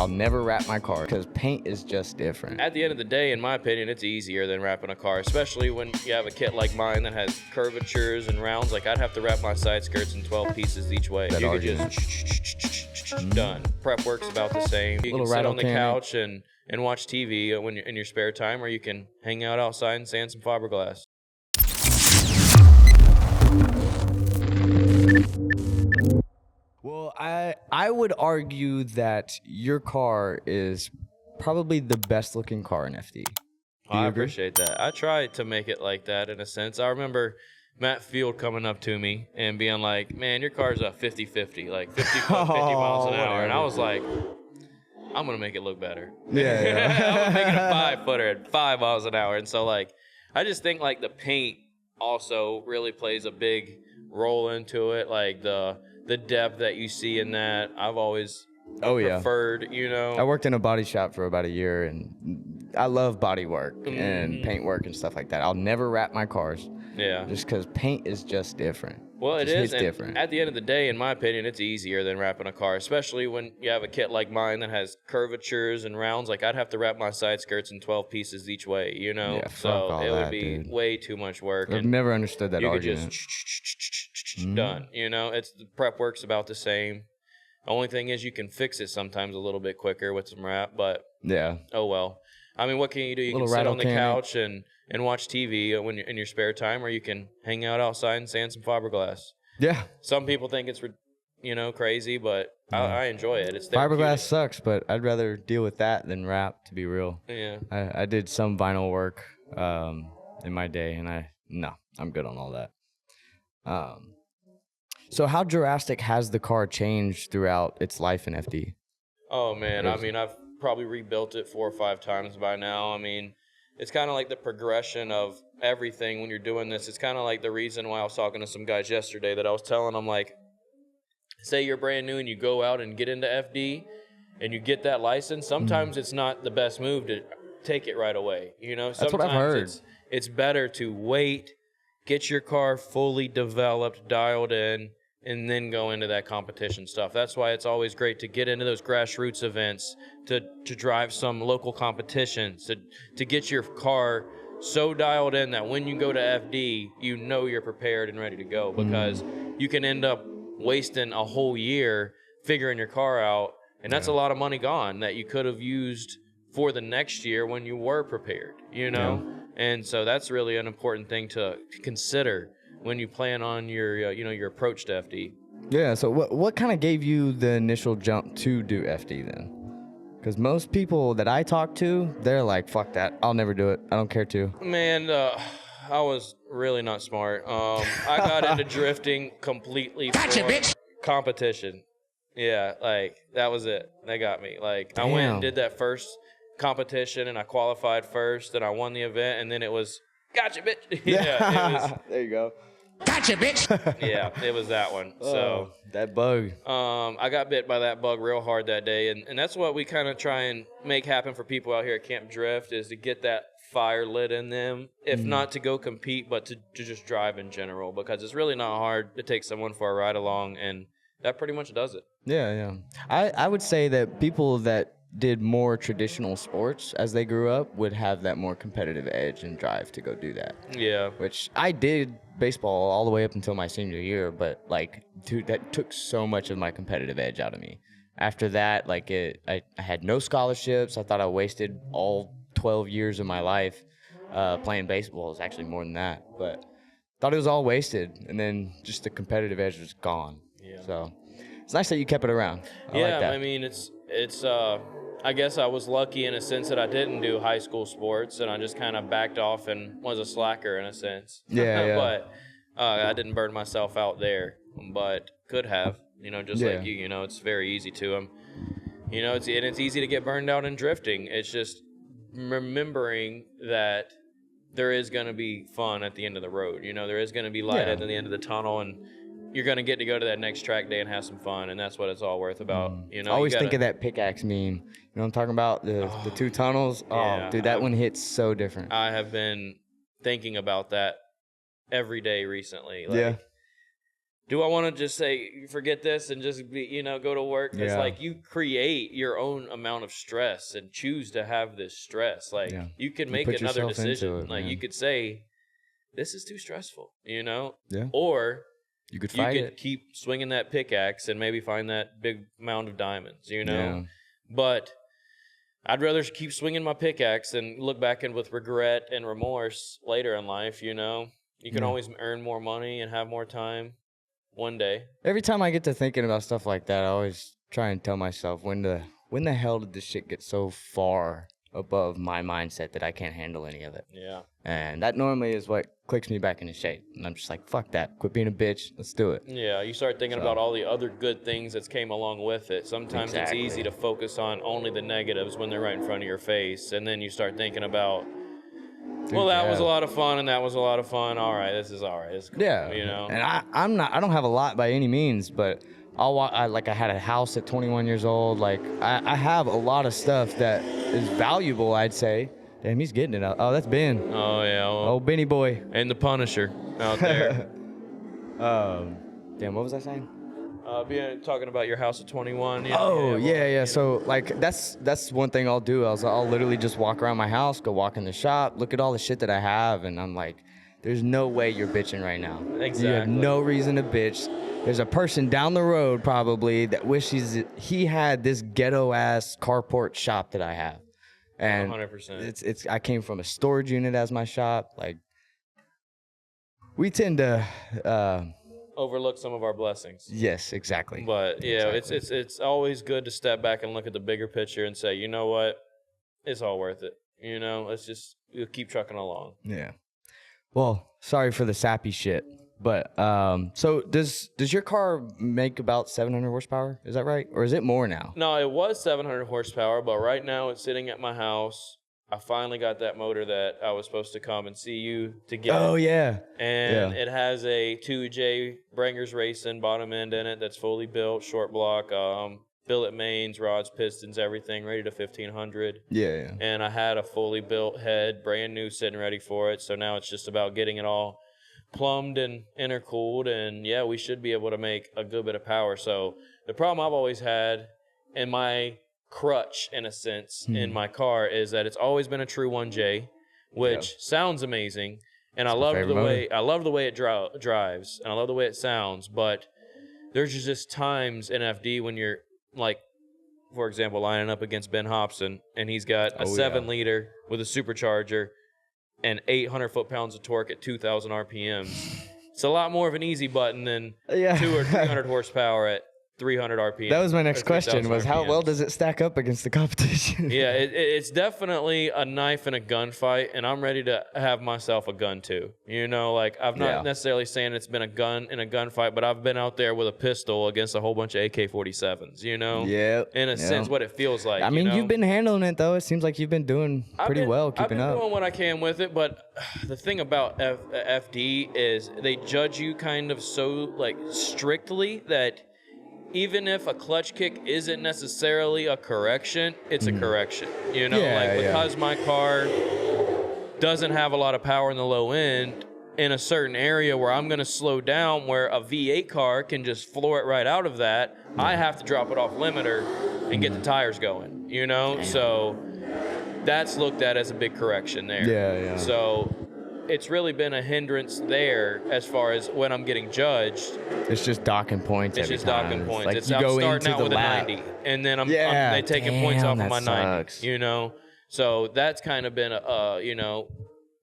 I'll never wrap my car because paint is just different. At the end of the day, in my opinion, it's easier than wrapping a car, especially when you have a kit like mine that has curvatures and rounds. Like, I'd have to wrap my side skirts in 12 pieces each way. That You argument. could just done. Prep work's about the same. You can sit on the couch and watch TV when you're in your spare time, or you can hang out outside and sand some fiberglass. Well, I would argue that your car is probably the best looking car in FD. I appreciate that. I try to make it like that in a sense. I remember Matt Field coming up to me and being like, man, your car's a 50-50, like 50 miles an hour. And I was like, I'm going to make it look better. Yeah. I'm going to make it a 5-footer at 5 miles an hour. And so, like, I just think, like, the paint also really plays a big role into it. Like, the depth that you see in that, I've always preferred, you know. I worked in a body shop for about a year, and I love body work and paint work and stuff like that. I'll never wrap my cars. Yeah. Just because paint is just different. Well, it is different. At the end of the day, in my opinion, it's easier than wrapping a car, especially when you have a kit like mine that has curvatures and rounds. Like, I'd have to wrap my side skirts in 12 pieces each way, you know? Yeah, so it would be way too much work. I've never understood that argument. You could just done, you know? It's the prep work's about the same. The only thing is you can fix it sometimes a little bit quicker with some wrap, but oh well. I mean, what can you do? You can sit on the couch and watch TV when you're in your spare time, or you can hang out outside and sand some fiberglass. Yeah. Some people think it's, crazy, but I enjoy it. It's fiberglass sucks, but I'd rather deal with that than wrap, to be real. Yeah. I did some vinyl work in my day, and I'm good on all that. So how drastic has the car changed throughout its life in FD? Oh, man. I mean, I've probably rebuilt it 4 or 5 times by now. I mean, it's kind of like the progression of everything when you're doing this. It's kind of like the reason why I was talking to some guys yesterday that I was telling them, like, say you're brand new and you go out and get into FD and you get that license. Sometimes it's not the best move to take it right away. You know, that's what I've heard. It's better to wait, get your car fully developed, dialed in, and then go into that competition stuff. That's why it's always great to get into those grassroots events, to drive some local competitions, to get your car so dialed in that when you go to FD, you know you're prepared and ready to go, because you can end up wasting a whole year figuring your car out, and that's a lot of money gone that you could have used for the next year when you were prepared, you know? Yeah. And so that's really an important thing to consider when you plan on your, your approach to FD. Yeah, so what kind of gave you the initial jump to do FD then? Because most people that I talk to, they're like, fuck that, I'll never do it, I don't care to. Man, I was really not smart. I got into drifting completely for competition. Yeah, like, that was it. They got me. Like, I went and did that first competition, and I qualified first, and I won the event, and then it was, gotcha, bitch. Yeah, it was. There you go. Gotcha, bitch. Yeah, it was that one. So that bug. I got bit by that bug real hard that day, and that's what we kind of try and make happen for people out here at Camp Drift, is to get that fire lit in them, if not to go compete, but to just drive in general, because it's really not hard to take someone for a ride along, and that pretty much does it. Yeah. I would say that people that did more traditional sports as they grew up would have that more competitive edge and drive to go do that. Yeah. Which I did baseball all the way up until my senior year, but like, dude, that took so much of my competitive edge out of me. After that, like, I had no scholarships. I thought I wasted all 12 years of my life playing baseball. It was actually more than that, but thought it was all wasted. And then just the competitive edge was gone. Yeah. So it's nice that you kept it around. I like that. I mean, it's I guess I was lucky in a sense that I didn't do high school sports, and I just kind of backed off and was a slacker in a sense. Yeah. But I didn't burn myself out there, but could have, just like you, it's very easy to. It's easy to get burned out in drifting. It's just remembering that there is going to be fun at the end of the road. There is going to be light at the end of the tunnel, and you're going to get to go to that next track day and have some fun, and that's what it's all worth about. I always think of that pickaxe meme. You know what I'm talking about? The 2 tunnels? Oh, dude, that one hits so different. I have been thinking about that every day recently. do I want to just say, forget this and just be, you know, go to work? It's like you create your own amount of stress and choose to have this stress. Like you can make another decision. Like you could say, this is too stressful, you know? Yeah. Or you could fight it. Keep swinging that pickaxe and maybe find that big mound of diamonds, you know? Yeah. But I'd rather keep swinging my pickaxe and look back and with regret and remorse later in life, you know? You can always earn more money and have more time one day. Every time I get to thinking about stuff like that, I always try and tell myself, when the hell did this shit get so far above my mindset that I can't handle any of it? Yeah. And that normally is what clicks me back into shape. And I'm just like, fuck that. Quit being a bitch. Let's do it. Yeah, you start thinking about all the other good things that came along with it. Sometimes it's easy to focus on only the negatives when they're right in front of your face. And then you start thinking about, well, that was a lot of fun, and that was a lot of fun. All right, this is all right. It's cool, yeah, you know. And I don't have a lot by any means, but I had a house at 21 years old. Like I have a lot of stuff that is valuable, I'd say. Damn, he's getting it out. Oh, that's Ben. Oh yeah. Well, oh, Benny boy. And the Punisher out there. Damn, what was I saying? Talking about your house at 21. Yeah. So like that's one thing I'll do. I'll literally just walk around my house, go walk in the shop, look at all the shit that I have, and I'm like, there's no way you're bitching right now. Exactly. You have no reason to bitch. There's a person down the road probably that wishes he had this ghetto ass carport shop that I have. And 100%. It's I came from a storage unit as my shop. Like we tend to overlook some of our blessings. Yes, exactly. But yeah, it's always good to step back and look at the bigger picture and say, you know what, it's all worth it. You know, we'll keep trucking along. Yeah. Well, sorry for the sappy shit, but so does your car make about 700 horsepower? Is that right, or is it more now? No, it was 700 horsepower, but right now it's sitting at my house. I finally got that motor that I was supposed to come and see you to get. Oh, yeah. And it has a 2J Brangers Racing bottom end in it that's fully built, short block, billet mains, rods, pistons, everything, ready to 1500. Yeah. And I had a fully built head, brand new, sitting ready for it. So now it's just about getting it all plumbed and intercooled. And, yeah, we should be able to make a good bit of power. So the problem I've always had in my crutch, in a sense, in my car is that it's always been a true 1J, which sounds amazing, and I love the way it drives, and I love the way it sounds. But there's just times in FD when you're like, for example, lining up against Ben Hobson, and he's got a 7-liter with a supercharger and 800 foot-pounds of torque at 2,000 RPMs. It's a lot more of an easy button than 200 or 300 horsepower at 300 RPM. That was my next question, was how well does it stack up against the competition? Yeah, it's definitely a knife in a gunfight, and I'm ready to have myself a gun too. You know, like I'm not necessarily saying it's been a gun in a gunfight, but I've been out there with a pistol against a whole bunch of AK-47s, you know? Yeah. In a sense, what it feels like. I mean, you've been handling it, though. It seems like you've been doing pretty well, keeping up. I've been doing what I can with it, but the thing about FD is they judge you kind of so, like, strictly that even if a clutch kick isn't necessarily a correction, it's a correction. You know, because my car doesn't have a lot of power in the low end in a certain area where I'm going to slow down, where a V8 car can just floor it right out of that, I have to drop it off limiter and get the tires going, you know? Damn. So that's looked at as a big correction there. Yeah. So it's really been a hindrance there as far as when I'm getting judged. It's just docking points. It's just time. docking points. Like I'm starting out with a 90, and then they taking points off of my 90. You know, so that's kind of been a Not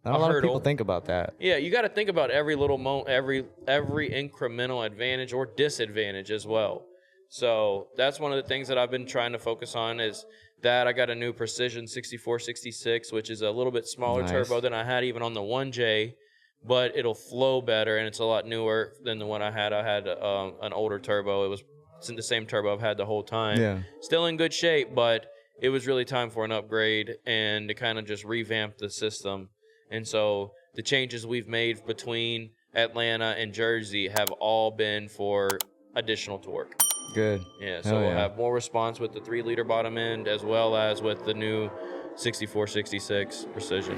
a lot of people think about that. Yeah, you got to think about every little every incremental advantage or disadvantage as well. So that's one of the things that I've been trying to focus on is that I got a new Precision 6466, which is a little bit smaller turbo than I had even on the 1J, but it'll flow better, and it's a lot newer than the one I had. I had an older turbo. It's the same turbo I've had the whole time. Yeah. Still in good shape, but it was really time for an upgrade and to kind of just revamp the system. And so the changes we've made between Atlanta and Jersey have all been for additional torque. Good. Yeah, so we'll have more response with the 3-liter bottom end as well as with the new 6466 Precision.